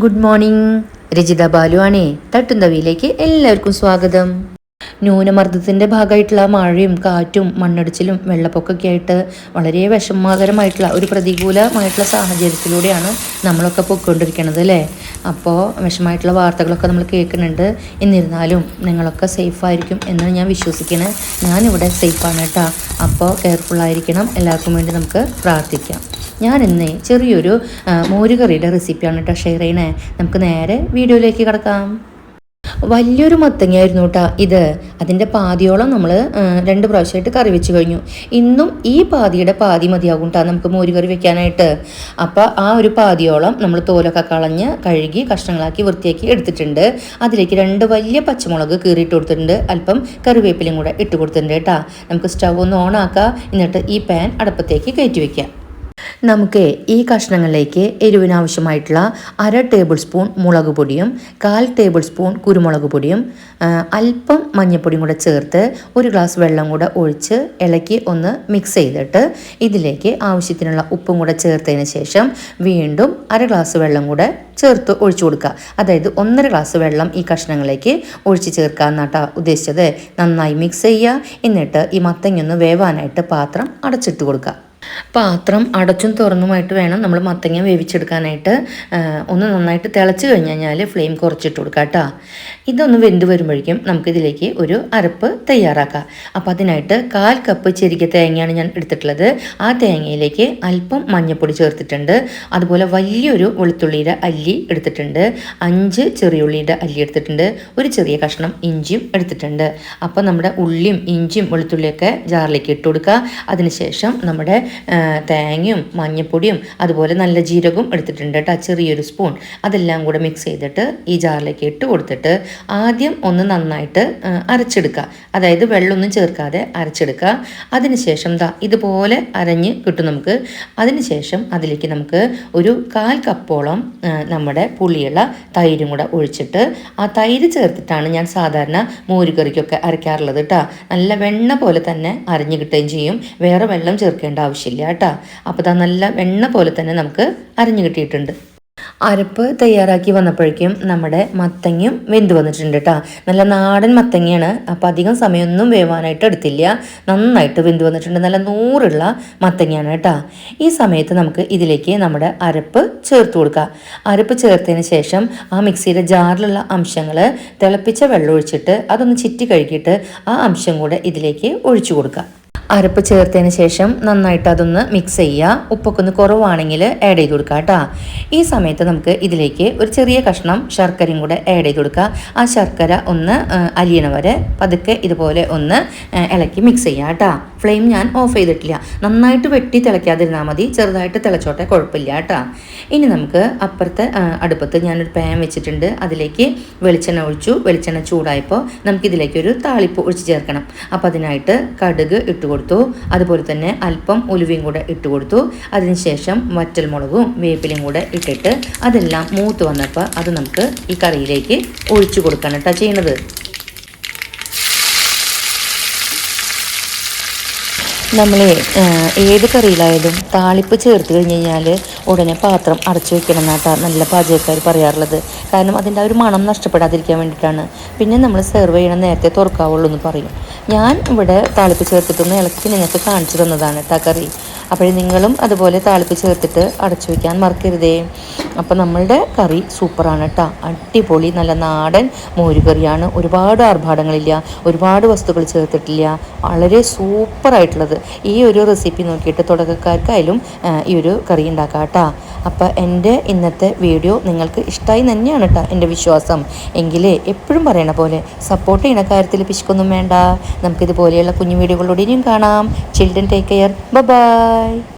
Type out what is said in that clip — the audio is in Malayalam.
Good morning. രജിത ബാലു ആണേ. തട്ടുന്തവിയിലേക്ക് എല്ലാവർക്കും സ്വാഗതം. ന്യൂനമർദ്ദത്തിൻ്റെ ഭാഗമായിട്ടുള്ള മഴയും കാറ്റും മണ്ണിടിച്ചിലും വെള്ളപ്പൊക്കമൊക്കെ ആയിട്ട് വളരെ വിഷമകരമായിട്ടുള്ള ഒരു പ്രതികൂലമായിട്ടുള്ള സാഹചര്യത്തിലൂടെയാണ് നമ്മളൊക്കെ പോയിക്കൊണ്ടിരിക്കുന്നത് അല്ലേ. അപ്പോൾ വിഷമമായിട്ടുള്ള വാർത്തകളൊക്കെ നമ്മൾ കേൾക്കുന്നുണ്ട്. എന്നിരുന്നാലും നിങ്ങളൊക്കെ സേഫായിരിക്കും എന്ന് ഞാൻ വിശ്വസിക്കണേ. ഞാനിവിടെ സേഫാണ് കേട്ടോ. അപ്പോൾ കെയർഫുള്ളായിരിക്കണം. എല്ലാവർക്കും വേണ്ടി നമുക്ക് പ്രാർത്ഥിക്കാം. ഞാനിന്ന് ചെറിയൊരു മോരുകറിയുടെ റെസിപ്പിയാണ് കേട്ടോ ഷെയർ ചെയ്യണേ. നമുക്ക് നേരെ വീഡിയോയിലേക്ക് കിടക്കാം. വലിയൊരു മത്തങ്ങയായിരുന്നു കേട്ടോ ഇത്. അതിൻ്റെ പാതിയോളം നമ്മൾ 2 പ്രാവശ്യമായിട്ട് കറി വെച്ച് കഴിഞ്ഞു. ഇന്നും ഈ പാതിയുടെ പാതി മതിയാകും കേട്ടോ നമുക്ക് മോരുകറി വെക്കാനായിട്ട്. അപ്പോൾ ആ ഒരു പാതിയോളം നമ്മൾ തോലൊക്കെ കളഞ്ഞ് കഴുകി കഷ്ണങ്ങളാക്കി വൃത്തിയാക്കി എടുത്തിട്ടുണ്ട്. അതിലേക്ക് 2 വലിയ പച്ചമുളക് കീറിയിട്ട് കൊടുത്തിട്ടുണ്ട്. അല്പം കറിവേപ്പിലയും കൂടെ ഇട്ട് കൊടുത്തിട്ടുണ്ട് കേട്ടോ. നമുക്ക് സ്റ്റവ് ഒന്ന് ഓണാക്കാം. എന്നിട്ട് ഈ പാൻ അടുപ്പത്തേക്ക് കയറ്റി വയ്ക്കാം. നമുക്ക് ഈ കഷ്ണങ്ങളിലേക്ക് എരിവിനാവശ്യമായിട്ടുള്ള 1/2 ടേബിൾ സ്പൂൺ മുളക് പൊടിയും 1/4 ടേബിൾ സ്പൂൺ കുരുമുളക് പൊടിയും അല്പം മഞ്ഞൾപ്പൊടിയും കൂടെ ചേർത്ത് 1 ഗ്ലാസ് വെള്ളം കൂടെ ഒഴിച്ച് ഇളക്കി ഒന്ന് മിക്സ് ചെയ്തിട്ട് ഇതിലേക്ക് ആവശ്യത്തിനുള്ള ഉപ്പും കൂടെ ചേർത്തതിന് ശേഷം വീണ്ടും 1/2 ഗ്ലാസ് വെള്ളം കൂടെ ചേർത്ത് ഒഴിച്ചു കൊടുക്കുക. അതായത് 1.5 ഗ്ലാസ് വെള്ളം ഈ കഷ്ണങ്ങളിലേക്ക് ഒഴിച്ച് ചേർക്കാമെന്നാട്ടാ ഉദ്ദേശിച്ചത്. നന്നായി മിക്സ് ചെയ്യുക. എന്നിട്ട് ഈ മത്തങ്ങയൊന്ന് വേവാനായിട്ട് പാത്രം അടച്ചിട്ട് കൊടുക്കുക. പാത്രം അടച്ചും തുറന്നുമായിട്ട് വേണം നമ്മൾ മത്തങ്ങ വേവിച്ചെടുക്കാനായിട്ട്. ഒന്ന് നന്നായിട്ട് തിളച്ച് കഴിഞ്ഞാൽ ഫ്ലെയിം കുറച്ചിട്ട് കൊടുക്കുക കേട്ടോ. ഇതൊന്ന് വെന്ത് വരുമ്പോഴേക്കും നമുക്കിതിലേക്ക് ഒരു അരപ്പ് തയ്യാറാക്കാം. അപ്പോൾ അതിനായിട്ട് 1/4 കപ്പ് ചെരിക തേങ്ങയാണ് ഞാൻ എടുത്തിട്ടുള്ളത്. ആ തേങ്ങയിലേക്ക് അല്പം മഞ്ഞൾപ്പൊടി ചേർത്തിട്ടുണ്ട്. അതുപോലെ വലിയൊരു വെളുത്തുള്ളിയുടെ അല്ലി എടുത്തിട്ടുണ്ട്. 5 ചെറിയുള്ളിയുടെ അല്ലി എടുത്തിട്ടുണ്ട്. ഒരു ചെറിയ കഷ്ണം ഇഞ്ചിയും എടുത്തിട്ടുണ്ട്. അപ്പോൾ നമ്മുടെ ഉള്ളിയും ഇഞ്ചിയും വെളുത്തുള്ളിയൊക്കെ ജാറിലേക്ക് ഇട്ട് കൊടുക്കുക. അതിനുശേഷം നമ്മുടെ തേങ്ങയും മഞ്ഞൾപ്പൊടിയും അതുപോലെ നല്ല ജീരകവും എടുത്തിട്ടുണ്ട് കേട്ടോ, ചെറിയൊരു സ്പൂൺ. അതെല്ലാം കൂടെ മിക്സ് ചെയ്തിട്ട് ഈ ജാറിലേക്ക് ഇട്ട് കൊടുത്തിട്ട് ആദ്യം ഒന്ന് നന്നായിട്ട് അരച്ചെടുക്കുക. അതായത് വെള്ളമൊന്നും ചേർക്കാതെ അരച്ചെടുക്കുക. അതിനുശേഷം ഇതുപോലെ അരഞ്ഞ് കിട്ടും നമുക്ക്. അതിനുശേഷം അതിലേക്ക് നമുക്ക് ഒരു 1/4 കപ്പോളം നമ്മുടെ പുളിയുള്ള തൈരും കൂടെ ഒഴിച്ചിട്ട് ആ തൈര് ചേർത്തിട്ടാണ് ഞാൻ സാധാരണ മോരുകറിക്കൊക്കെ അരയ്ക്കാറുള്ളത് കേട്ടോ. നല്ല വെണ്ണ പോലെ തന്നെ അരഞ്ഞ് കിട്ടുകയും ചെയ്യും. വേറെ വെള്ളം ചേർക്കേണ്ട ആവശ്യമില്ല കേട്ടോ. അപ്പോൾ നല്ല വെണ്ണ പോലെ തന്നെ നമുക്ക് അരഞ്ഞു കിട്ടിയിട്ടുണ്ട്. അരപ്പ് തയ്യാറാക്കി വന്നപ്പോഴേക്കും നമ്മുടെ മത്തങ്ങയും വെന്ത് വന്നിട്ടുണ്ട് കേട്ടോ. നല്ല നാടൻ മത്തങ്ങയാണ്. അപ്പോൾ അധികം സമയമൊന്നും വേവാനായിട്ട് എടുത്തില്ല. നന്നായിട്ട് വെന്ത് വന്നിട്ടുണ്ട്. നല്ല നൂറുള്ള മത്തങ്ങയാണ് കേട്ടോ. ഈ സമയത്ത് നമുക്ക് ഇതിലേക്ക് നമ്മുടെ അരപ്പ് ചേർത്ത് കൊടുക്കുക. അരപ്പ് ചേർത്തതിന് ശേഷം ആ മിക്സിയുടെ ജാറിലുള്ള അംശങ്ങൾ തിളപ്പിച്ച വെള്ളം ഒഴിച്ചിട്ട് അതൊന്ന് ചിറ്റി കഴുകിയിട്ട് ആ അംശം കൂടെ ഇതിലേക്ക് ഒഴിച്ചു കൊടുക്കുക. അരപ്പ് ചേർത്തതിന് ശേഷം നന്നായിട്ട് അതൊന്ന് മിക്സ് ചെയ്യുക. ഉപ്പൊക്കെ ഒന്ന് കുറവാണെങ്കിൽ ആഡ് ചെയ്ത് കൊടുക്കുക കേട്ടോ. ഈ സമയത്ത് നമുക്ക് ഇതിലേക്ക് ഒരു ചെറിയ കഷ്ണം ശർക്കരയും കൂടെ ആഡ് ചെയ്ത് കൊടുക്കുക. ആ ശർക്കര ഒന്ന് അലിയണ വരെ പതുക്കെ ഇതുപോലെ ഒന്ന് ഇളക്കി മിക്സ് ചെയ്യുക കേട്ടോ. ഫ്ലെയിം ഞാൻ ഓഫ് ചെയ്തിട്ടില്ല. നന്നായിട്ട് വെട്ടി തിളയ്ക്കാതിരുന്നാൽ മതി. ചെറുതായിട്ട് തിളച്ചോട്ടെ, കുഴപ്പമില്ല കേട്ടോ. ഇനി നമുക്ക് അപ്പുറത്തെ അടുപ്പത്ത് ഞാനൊരു പാൻ വെച്ചിട്ടുണ്ട്. അതിലേക്ക് വെളിച്ചെണ്ണ ഒഴിച്ചു. വെളിച്ചെണ്ണ ചൂടായപ്പോൾ നമുക്കിതിലേക്ക് ഒരു താളിപ്പ് ഒഴിച്ച് ചേർക്കണം. അപ്പോൾ അതിനായിട്ട് കടുക് ഇട്ട് കൊടുത്തു. അതുപോലെ തന്നെ അല്പം ഉലുവയും കൂടെ ഇട്ട് കൊടുത്തു. അതിനുശേഷം വറ്റൽമുളകും വേപ്പിലയും കൂടെ ഇട്ടിട്ട് അതെല്ലാം മൂത്ത് വന്നപ്പോൾ അത് നമുക്ക് ഈ കറിയിലേക്ക് ഒഴിച്ചു കൊടുക്കണം കേട്ടോ ചെയ്യണത്. നമ്മൾ ഏത് കറിയിലായാലും താളിപ്പ് ചേർത്ത് കഴിഞ്ഞ് കഴിഞ്ഞാൽ ഉടനെ പാത്രം അടച്ചു വെക്കണം എന്നാട്ടാ നല്ല പാചകക്കാർ പറയാറുള്ളത്. കാരണം അതിൻ്റെ ആ ഒരു മണം നഷ്ടപ്പെടാതിരിക്കാൻ വേണ്ടിയിട്ടാണ്. പിന്നെ നമ്മൾ സെർവ് ചെയ്യണം നേരത്തെ തുറക്കാവുള്ളൂ എന്ന് പറയും. ഞാൻ ഇവിടെ താളിപ്പ് ചേർത്തിട്ടൊന്ന് ഇളക്കി നിങ്ങൾക്ക് കാണിച്ചു തന്നതാണ് കേട്ടോ കറി. അപ്പോൾ നിങ്ങളും അതുപോലെ താളിപ്പ് ചേർത്തിട്ട് അടച്ചു വയ്ക്കാൻ മറക്കരുതേ. അപ്പോൾ നമ്മളുടെ കറി സൂപ്പറാണ് കേട്ടോ. അടിപൊളി നല്ല നാടൻ മോരുകറിയാണ്. ഒരുപാട് ആർഭാടങ്ങളില്ല, ഒരുപാട് വസ്തുക്കൾ ചേർത്തിട്ടില്ല. വളരെ സൂപ്പറായിട്ടുള്ളത്. ഈ ഒരു റെസിപ്പി നോക്കിയിട്ട് തുടക്കക്കാർക്കായാലും ഈ ഒരു കറി ഉണ്ടാക്കാം കേട്ടോ. അപ്പോൾ എൻ്റെ ഇന്നത്തെ വീഡിയോ നിങ്ങൾക്ക് ഇഷ്ടമായി തന്നെയാണ് കേട്ടോ എൻ്റെ വിശ്വാസം. എങ്കിൽ എപ്പോഴും പറയണ പോലെ സപ്പോർട്ട് ചെയ്യണ കാര്യത്തിൽ പിശുക്കൊന്നും വേണ്ട. നമുക്കിതുപോലെയുള്ള കുഞ്ഞു വീഡിയോകളിലൂടെ ഇനിയും കാണാം. Children take care. ബൈ.